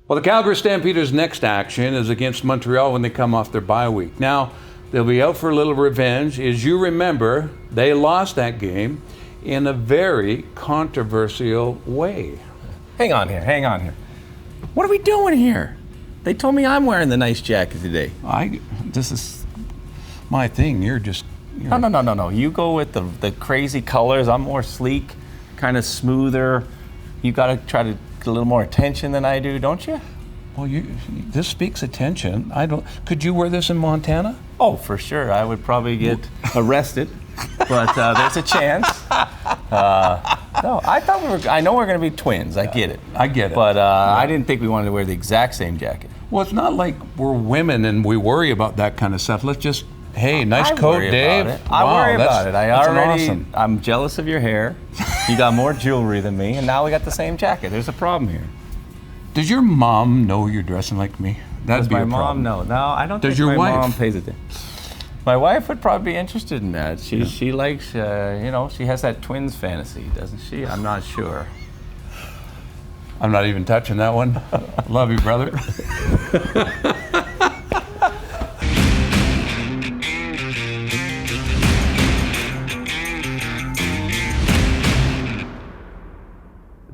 Well, the Calgary Stampeders' next action is against Montreal when they come off their bye week. Now, they'll be out for a little revenge. As you remember, they lost that game in a very controversial way. Hang on here. What are we doing here? They told me I'm wearing the nice jacket today. This is my thing. You're just... No. You go with the crazy colors. I'm more sleek, kind of smoother. You got to try to get a little more attention than I do, don't you? Well, this speaks attention. Could you wear this in Montana? Oh, for sure. I would probably get arrested, but there's a chance. No, I know we're going to be twins. I get it. But I didn't think we wanted to wear the exact same jacket. Well, it's not like we're women and we worry about that kind of stuff. Let's just, hey, nice coat, Dave. I worry about it. Awesome. I'm jealous of your hair. You got more jewelry than me, and now we got the same jacket. There's a problem here. Does your mom know you're dressing like me? That'd be a problem. Does my mom know? No, I don't think my mom pays attention. My wife would probably be interested in that. She likes, she has that twins fantasy, doesn't she? I'm not sure. I'm not even touching that one. Love you, brother.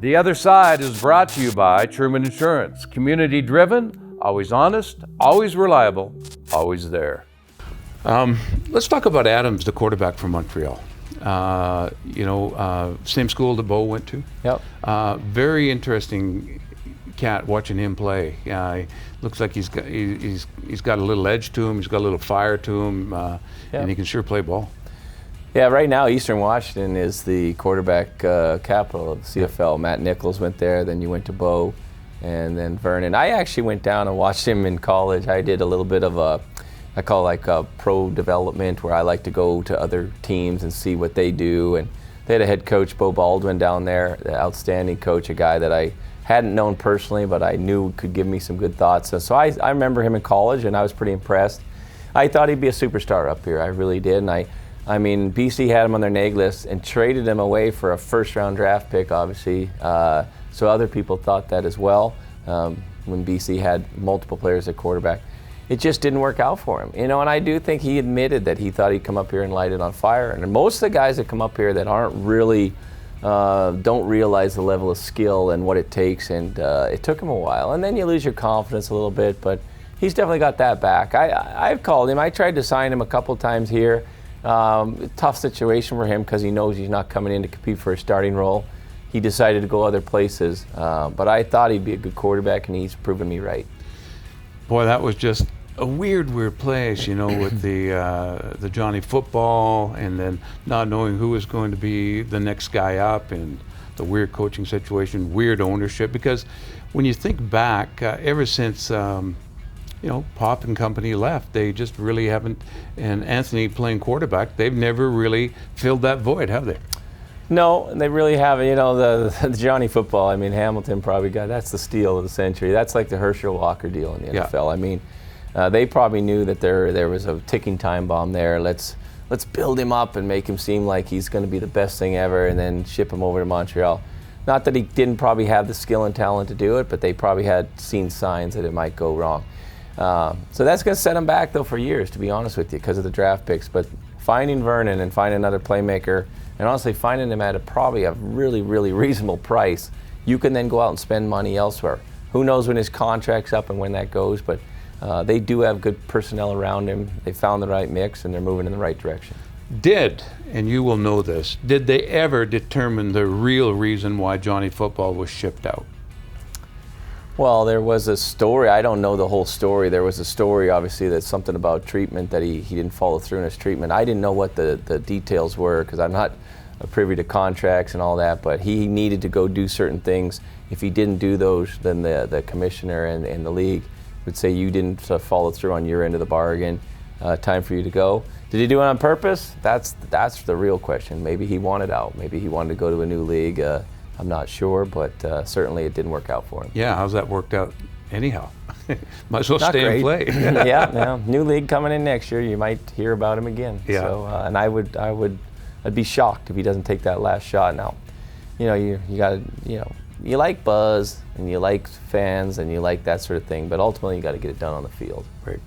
The Other Side is brought to you by Truman Insurance. Community driven, always honest, always reliable, always there. Let's talk about Adams, the quarterback from Montreal. Same school that Bo went to. Yep. Very interesting cat watching him play. Looks like he's got a little edge to him. He's got a little fire to him, and he can sure play ball. Yeah, right now Eastern Washington is the quarterback capital of the CFL. Matt Nichols went there, then you went to Bo, and then Vernon. I actually went down and watched him in college. I did a little bit of I call it like a pro development, where I like to go to other teams and see what they do. And they had a head coach, Bo Baldwin, down there, the outstanding coach, a guy that I hadn't known personally, but I knew could give me some good thoughts. So I remember him in college, and I was pretty impressed. I thought he'd be a superstar up here. I really did. And I mean, BC had him on their neg list and traded him away for a first-round draft pick, obviously. So other people thought that as well when BC had multiple players at quarterback. It just didn't work out for him, and I do think he admitted that he thought he'd come up here and light it on fire. And most of the guys that come up here that aren't really, don't realize the level of skill and what it takes, and it took him a while. And then you lose your confidence a little bit, but he's definitely got that back. I've called him. I tried to sign him a couple times here. Tough situation for him because he knows he's not coming in to compete for a starting role. He decided to go other places, but I thought he'd be a good quarterback, and he's proven me right. Boy, that was just a weird place, with the Johnny football, and then not knowing who was going to be the next guy up, and the weird coaching situation, weird ownership. Because when you think back, ever since Pop and company left, they just really haven't. And Anthony playing quarterback, they've never really filled that void, have they? No, they really haven't. The Johnny football, I mean, Hamilton probably that's the steal of the century. That's like the Herschel Walker deal in the NFL. I mean, they probably knew that there was a ticking time bomb there. Let's build him up and make him seem like he's going to be the best thing ever, and then ship him over to Montreal. Not that he didn't probably have the skill and talent to do it, but they probably had seen signs that it might go wrong. So that's going to set him back, though, for years, to be honest with you, because of the draft picks. But finding Vernon and finding another playmaker, and honestly finding him at probably a really, really reasonable price, you can then go out and spend money elsewhere. Who knows when his contract's up and when that goes, but they do have good personnel around him. They found the right mix, and they're moving in the right direction. And you will know this, did they ever determine the real reason why Johnny football was shipped out? Well, there was a story. I don't know the whole story. There was a story, obviously, that's something about treatment, that he didn't follow through in his treatment. I didn't know what the details were, because I'm not privy to contracts and all that, but he needed to go do certain things. If he didn't do those, then the commissioner and the league would say you didn't follow through on your end of the bargain. Time for you to go. Did he do it on purpose? That's the real question. Maybe he wanted out. Maybe he wanted to go to a new league. I'm not sure, but certainly it didn't work out for him. Yeah, how's that worked out anyhow? Might as well Not stay great. and play. Yeah, new league coming in next year. You might hear about him again. Yeah. So, and I'd be shocked if he doesn't take that last shot. Now, you got to, you like buzz and you like fans and you like that sort of thing, but ultimately you got to get it done on the field. Right.